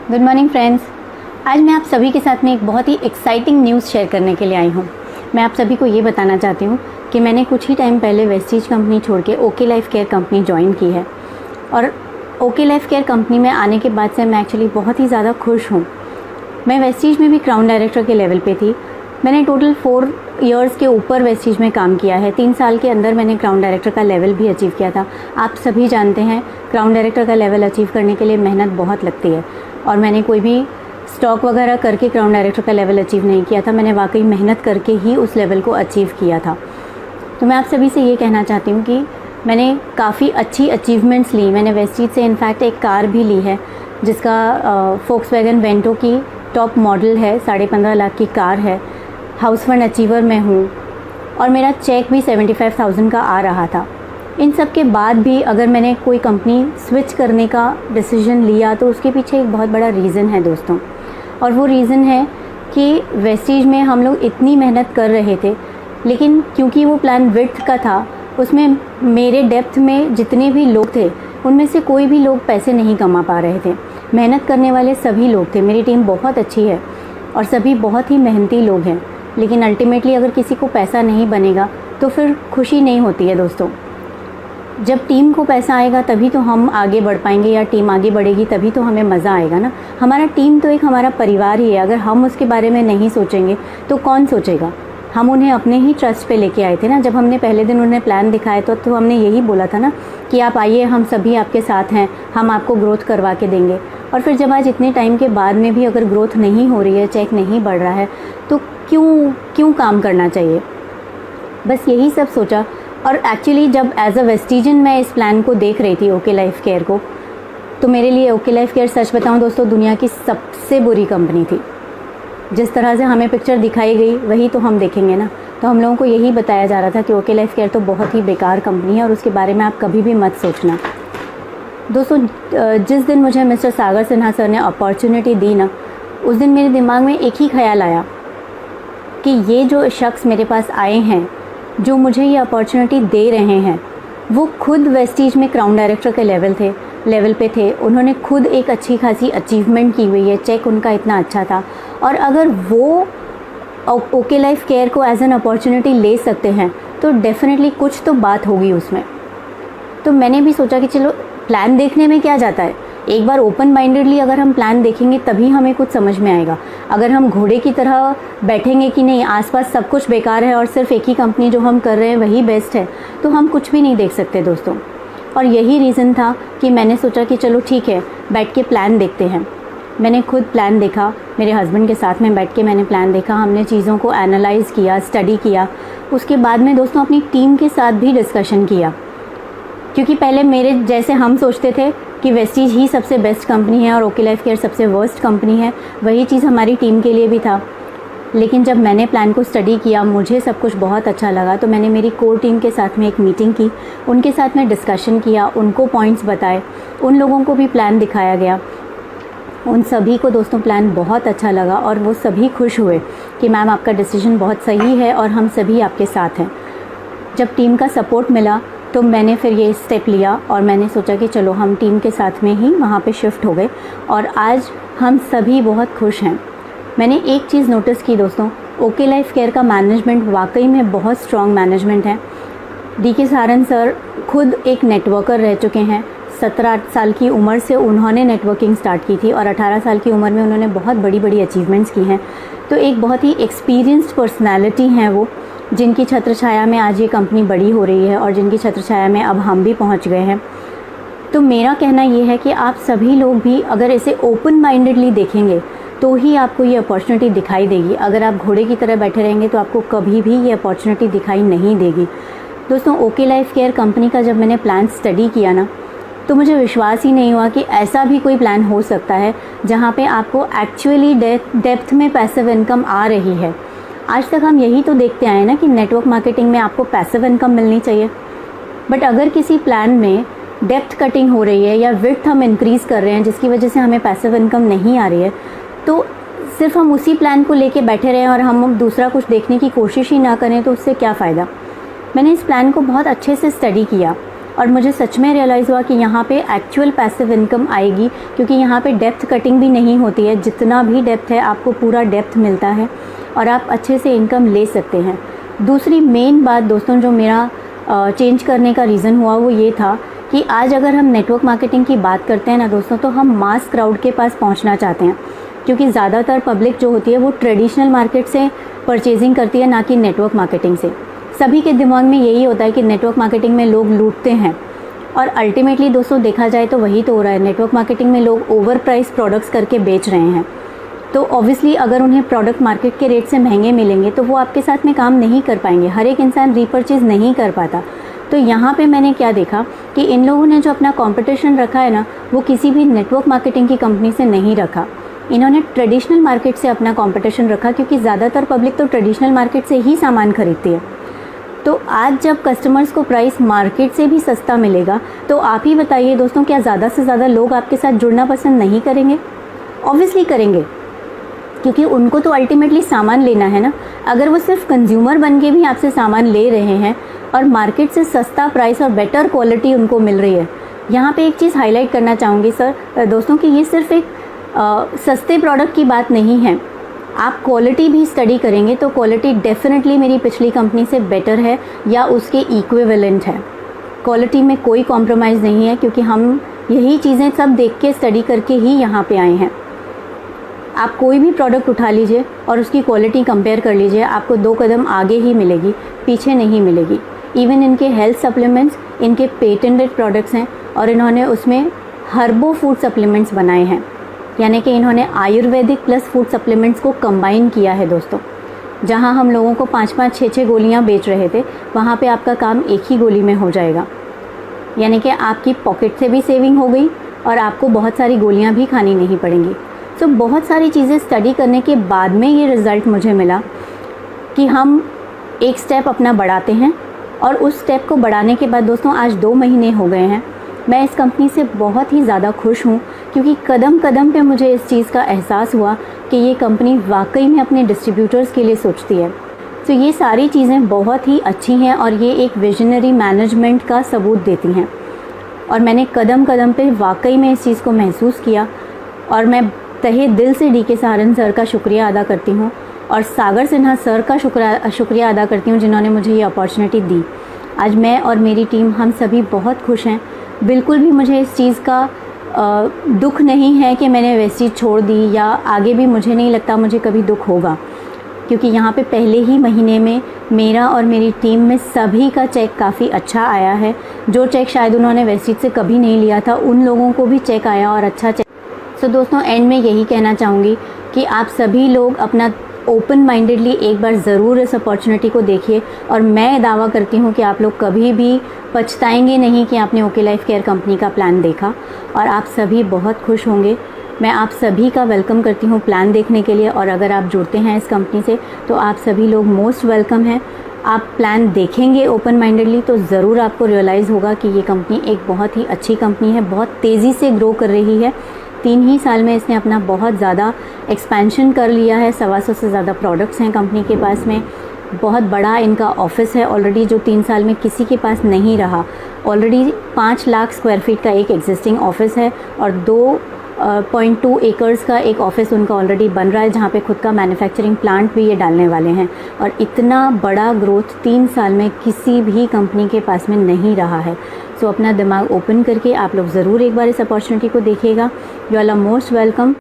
Good morning friends. आज मैं आप सभी के साथ में एक बहुत ही एक्साइटिंग न्यूज़ शेयर करने के लिए आई हूँ। मैं आप सभी को ये बताना चाहती हूँ कि मैंने कुछ ही टाइम पहले वेस्टीज कंपनी छोड़ के okay life care company join की है और ओके लाइफ केयर कंपनी में आने के बाद से मैं एक्चुअली बहुत ही ज़्यादा खुश हूँ। मैं वेस्टीज में भी क्राउन डायरेक्टर के लेवल पे थी। मैंने टोटल 4 इयर्स के ऊपर वेस्टीज में काम किया है। 3 साल के अंदर मैंने क्राउन डायरेक्टर का लेवल भी अचीव किया था। आप सभी जानते हैं क्राउन डायरेक्टर का लेवल अचीव करने के लिए मेहनत बहुत लगती है और मैंने कोई भी स्टॉक वगैरह करके क्राउन डायरेक्टर का लेवल अचीव नहीं किया था। मैंने वाकई मेहनत करके ही उस लेवल को अचीव किया था। तो मैं आप सभी से ये कहना चाहती हूँ कि मैंने काफ़ी अच्छी अचीवमेंट्स ली। मैंने वेस्टीज से इनफैक्ट एक कार भी ली है जिसका फोक्सवैगन वेंटो की टॉप मॉडल है। 15.5 लाख की कार है। हाउस फंड अचीवर मैं हूँ और मेरा चेक भी 75,000 का आ रहा था। इन सब के बाद भी अगर मैंने कोई कंपनी स्विच करने का डिसीजन लिया तो उसके पीछे एक बहुत बड़ा रीज़न है दोस्तों, और वो रीज़न है कि वेस्टीज में हम लोग इतनी मेहनत कर रहे थे, लेकिन क्योंकि वो प्लान विड्थ का था, उसमें मेरे डेप्थ में जितने भी लोग थे उनमें से कोई भी लोग पैसे नहीं कमा पा रहे थे। मेहनत करने वाले सभी लोग थे। मेरी टीम बहुत अच्छी है और सभी बहुत ही मेहनती लोग हैं, लेकिन अल्टीमेटली अगर किसी को पैसा नहीं बनेगा तो फिर खुशी नहीं होती है दोस्तों। जब टीम को पैसा आएगा तभी तो हम आगे बढ़ पाएंगे, या टीम आगे बढ़ेगी तभी तो हमें मज़ा आएगा ना। हमारा टीम तो एक हमारा परिवार ही है। अगर हम उसके बारे में नहीं सोचेंगे तो कौन सोचेगा। हम उन्हें अपने ही ट्रस्ट पे लेके आए थे ना। जब हमने पहले दिन उन्हें प्लान दिखाया तो हमने यही बोला था ना कि आप आइए, हम सभी आपके साथ हैं, हम आपको ग्रोथ करवा के देंगे। और फिर जब आज इतने टाइम के बाद में भी अगर ग्रोथ नहीं हो रही है, चेक नहीं बढ़ रहा है, तो क्यों काम करना चाहिए। बस यही सब सोचा। और एक्चुअली जब एज अ वेस्टीजन मैं इस प्लान को देख रही थी ओके लाइफ केयर को, तो मेरे लिए ओके लाइफ केयर सच बताऊं दोस्तों दुनिया की सबसे बुरी कंपनी थी। जिस तरह से हमें पिक्चर दिखाई गई वही तो हम देखेंगे ना। तो हम लोगों को यही बताया जा रहा था कि ओके लाइफ केयर तो बहुत ही बेकार कंपनी है और उसके बारे में आप कभी भी मत सोचना। दोस्तों जिस दिन मुझे मिस्टर सागर सिन्हा सर ने अपॉर्चुनिटी दी ना, उस दिन मेरे दिमाग में एक ही ख्याल आया कि ये जो शख्स मेरे पास आए हैं, जो मुझे ये अपॉर्चुनिटी दे रहे हैं, वो खुद वेस्टीज में क्राउन डायरेक्टर के लेवल पे थे। उन्होंने खुद एक अच्छी खासी अचीवमेंट की हुई है। चेक उनका इतना अच्छा था, और अगर वो ओके लाइफ केयर को एज एन अपॉर्चुनिटी ले सकते हैं तो डेफिनेटली कुछ तो बात होगी उसमें। तो मैंने भी सोचा कि चलो प्लान देखने में क्या जाता है, एक बार ओपन माइंडेडली अगर हम प्लान देखेंगे तभी हमें कुछ समझ में आएगा। अगर हम घोड़े की तरह बैठेंगे कि नहीं आसपास सब कुछ बेकार है और सिर्फ एक ही कंपनी जो हम कर रहे हैं वही बेस्ट है, तो हम कुछ भी नहीं देख सकते दोस्तों। और यही रीज़न था कि मैंने सोचा कि चलो ठीक है, बैठ के प्लान देखते हैं। मैंने खुद प्लान देखा, मेरे हस्बैंड के साथ में बैठ के मैंने प्लान देखा। हमने चीज़ों को एनालाइज़ किया, स्टडी किया। उसके बाद में दोस्तों अपनी टीम के साथ भी डिस्कशन किया, क्योंकि पहले मेरे जैसे हम सोचते थे कि वेस्टीज ही सबसे बेस्ट कंपनी है और ओके लाइफ केयर सबसे वर्स्ट कंपनी है, वही चीज़ हमारी टीम के लिए भी था। लेकिन जब मैंने प्लान को स्टडी किया, मुझे सब कुछ बहुत अच्छा लगा, तो मैंने मेरी कोर टीम के साथ में एक मीटिंग की, उनके साथ में डिस्कशन किया, उनको पॉइंट्स बताए, उन लोगों को भी प्लान दिखाया गया। उन सभी को दोस्तों प्लान बहुत अच्छा लगा और वो सभी खुश हुए कि मैम आपका डिसीजन बहुत सही है और हम सभी आपके साथ हैं। जब टीम का सपोर्ट मिला तो मैंने फिर ये स्टेप लिया और मैंने सोचा कि चलो हम टीम के साथ में ही वहाँ पे शिफ्ट हो गए और आज हम सभी बहुत खुश हैं। मैंने एक चीज़ नोटिस की दोस्तों, ओके लाइफ केयर का मैनेजमेंट वाकई में बहुत स्ट्रॉन्ग मैनेजमेंट है। DK सारन सर खुद एक नेटवर्कर रह चुके हैं। 17 साल की उम्र से उन्होंने नेटवर्किंग स्टार्ट की थी और 18 साल की उम्र में उन्होंने बहुत बड़ी बड़ी अचीवमेंट्स की हैं। तो एक बहुत ही एक्सपीरियंस्ड पर्सनैलिटी हैं वो, जिनकी छत्र छाया में आज ये कंपनी बड़ी हो रही है और जिनकी छत्र छाया में अब हम भी पहुंच गए हैं। तो मेरा कहना ये है कि आप सभी लोग भी अगर इसे ओपन माइंडेडली देखेंगे तो ही आपको ये अपॉर्चुनिटी दिखाई देगी। अगर आप घोड़े की तरह बैठे रहेंगे तो आपको कभी भी ये अपॉर्चुनिटी दिखाई नहीं देगी। दोस्तों ओके लाइफ केयर कंपनी का जब मैंने प्लान स्टडी किया ना, तो मुझे विश्वास ही नहीं हुआ कि ऐसा भी कोई प्लान हो सकता है जहाँ पे आपको एक्चुअली डेप्थ में पैसिव इनकम आ रही है। आज तक हम यही तो देखते आए ना कि नेटवर्क मार्केटिंग में आपको पैसिव इनकम मिलनी चाहिए, बट अगर किसी प्लान में डेप्थ कटिंग हो रही है या विड्थ हम इंक्रीज़ कर रहे हैं जिसकी वजह से हमें पैसिव इनकम नहीं आ रही है, तो सिर्फ हम उसी प्लान को लेके बैठे रहें और हम दूसरा कुछ देखने की कोशिश ही ना करें तो उससे क्या फ़ायदा। मैंने इस प्लान को बहुत अच्छे से स्टडी किया और मुझे सच में रियलाइज़ हुआ कि यहाँ पे एक्चुअल पैसिव इनकम आएगी, क्योंकि यहाँ पे डेप्थ कटिंग भी नहीं होती है। जितना भी डेप्थ है आपको पूरा डेप्थ मिलता है और आप अच्छे से इनकम ले सकते हैं। दूसरी मेन बात दोस्तों जो मेरा चेंज करने का रीज़न हुआ वो ये था कि आज अगर हम नेटवर्क मार्केटिंग की बात करते हैं ना दोस्तों, तो हम मास क्राउड के पास पहुंचना चाहते हैं, क्योंकि ज़्यादातर पब्लिक जो होती है वो ट्रेडिशनल मार्केट से परचेजिंग करती है, ना कि नेटवर्क मार्केटिंग से। सभी के दिमाग में यही होता है कि नेटवर्क मार्केटिंग में लोग लूटते हैं, और अल्टीमेटली दोस्तों देखा जाए तो वही तो हो रहा है। नेटवर्क मार्केटिंग में लोग ओवर प्राइस प्रोडक्ट्स करके बेच रहे हैं, तो ऑब्वियसली अगर उन्हें प्रोडक्ट मार्केट के रेट से महंगे मिलेंगे तो वो आपके साथ में काम नहीं कर पाएंगे। हर एक इंसान रीपरचेज नहीं कर पाता। तो यहाँ पे मैंने क्या देखा कि इन लोगों ने जो अपना कंपटीशन रखा है ना, वो किसी भी नेटवर्क मार्केटिंग की कंपनी से नहीं रखा। इन्होंने ट्रेडिशनल मार्केट से अपना कंपटीशन रखा, क्योंकि ज़्यादातर पब्लिक तो ट्रेडिशनल मार्केट से ही सामान खरीदती है। तो आज जब कस्टमर्स को प्राइस मार्केट से भी सस्ता मिलेगा, तो आप ही बताइए दोस्तों, क्या ज़्यादा से ज़्यादा लोग आपके साथ जुड़ना पसंद नहीं करेंगे? ऑब्वियसली करेंगे, क्योंकि उनको तो अल्टीमेटली सामान लेना है ना। अगर वो सिर्फ कंज्यूमर बन के भी आपसे सामान ले रहे हैं और मार्केट से सस्ता प्राइस और बेटर क्वालिटी उनको मिल रही है। यहाँ पे एक चीज़ हाईलाइट करना चाहूँगी सर दोस्तों कि ये सिर्फ एक सस्ते प्रोडक्ट की बात नहीं है। आप क्वालिटी भी स्टडी करेंगे तो क्वालिटी डेफिनेटली मेरी पिछली कंपनी से बेटर है या उसके इक्विवेलेंट है। क्वालिटी में कोई कॉम्प्रोमाइज़ नहीं है, क्योंकि हम यही चीज़ें सब देख के स्टडी करके ही यहाँ पे आए हैं। आप कोई भी प्रोडक्ट उठा लीजिए और उसकी क्वालिटी कंपेयर कर लीजिए, आपको 2 कदम आगे ही मिलेगी, पीछे नहीं मिलेगी। इवन इनके हेल्थ सप्लीमेंट्स इनके पेटेंटेड प्रोडक्ट्स हैं, और इन्होंने उसमें हर्बो फूड सप्लीमेंट्स बनाए हैं, यानी कि इन्होंने आयुर्वेदिक प्लस फूड सप्लीमेंट्स को कंबाइन किया है दोस्तों। जहाँ हम लोगों को 5-5, 6-6 गोलियाँ बेच रहे थे, वहाँ पे आपका काम एक ही गोली में हो जाएगा। यानी कि आपकी पॉकेट से भी सेविंग हो गई और आपको बहुत सारी गोलियाँ भी खानी नहीं पड़ेंगी। तो बहुत सारी चीज़ें स्टडी करने के बाद में ये रिज़ल्ट मुझे मिला कि हम एक स्टेप अपना बढ़ाते हैं, और उस स्टेप को बढ़ाने के बाद दोस्तों आज 2 महीने हो गए हैं। मैं इस कंपनी से बहुत ही ज़्यादा खुश हूँ, क्योंकि कदम कदम पे मुझे इस चीज़ का एहसास हुआ कि ये कंपनी वाकई में अपने डिस्ट्रीब्यूटर्स के लिए सोचती है। तो ये सारी चीज़ें बहुत ही अच्छी हैं और ये एक विजनरी मैनेजमेंट का सबूत देती हैं, और मैंने कदम कदम पे वाकई में इस चीज़ को महसूस किया। और मैं तहे दिल से डी के सहारन सर का शुक्रिया अदा करती हूँ, और सागर सिन्हा सर का शुक्रिया अदा करती हूँ जिन्होंने मुझे ये अपॉर्चुनिटी दी। आज मैं और मेरी टीम हम सभी बहुत खुश हैं। बिल्कुल भी मुझे इस चीज़ का दुख नहीं है कि मैंने वेस्टीज छोड़ दी, या आगे भी मुझे नहीं लगता मुझे कभी दुख होगा, क्योंकि यहाँ पे पहले ही महीने में मेरा और मेरी टीम में सभी का चेक काफ़ी अच्छा आया है। जो चेक शायद उन्होंने वेस्टीज से कभी नहीं लिया था, उन लोगों को भी चेक आया और अच्छा चेक। तो दोस्तों एंड में यही कहना चाहूँगी कि आप सभी लोग अपना ओपन माइंडेडली एक बार ज़रूर इस अपॉर्चुनिटी को देखिए, और मैं दावा करती हूँ कि आप लोग कभी भी पछताएंगे नहीं कि आपने ओके लाइफ केयर कंपनी का प्लान देखा, और आप सभी बहुत खुश होंगे। मैं आप सभी का वेलकम करती हूँ प्लान देखने के लिए, और अगर आप जुड़ते हैं इस कंपनी से तो आप सभी लोग मोस्ट वेलकम हैं। आप प्लान देखेंगे ओपन माइंडेडली तो ज़रूर आपको रियलाइज़ होगा कि ये कंपनी एक बहुत ही अच्छी कंपनी है, बहुत तेज़ी से ग्रो कर रही है। 3 ही साल में इसने अपना बहुत ज़्यादा एक्सपेंशन कर लिया है। 125 से ज़्यादा प्रोडक्ट्स हैं कंपनी के पास में। बहुत बड़ा इनका ऑफिस है ऑलरेडी, जो 3 साल में किसी के पास नहीं रहा। ऑलरेडी 5 लाख स्क्वायर फीट का एक एग्जिस्टिंग ऑफिस है, और 2.2 एकर्स का एक ऑफिस उनका ऑलरेडी बन रहा है, जहाँ पे खुद का मैन्युफैक्चरिंग प्लांट भी ये डालने वाले हैं। और इतना बड़ा ग्रोथ 3 साल में किसी भी कंपनी के पास में नहीं रहा है। सो अपना दिमाग ओपन करके आप लोग ज़रूर एक बार इस अपॉर्चुनिटी को देखिएगा। You all are most welcome.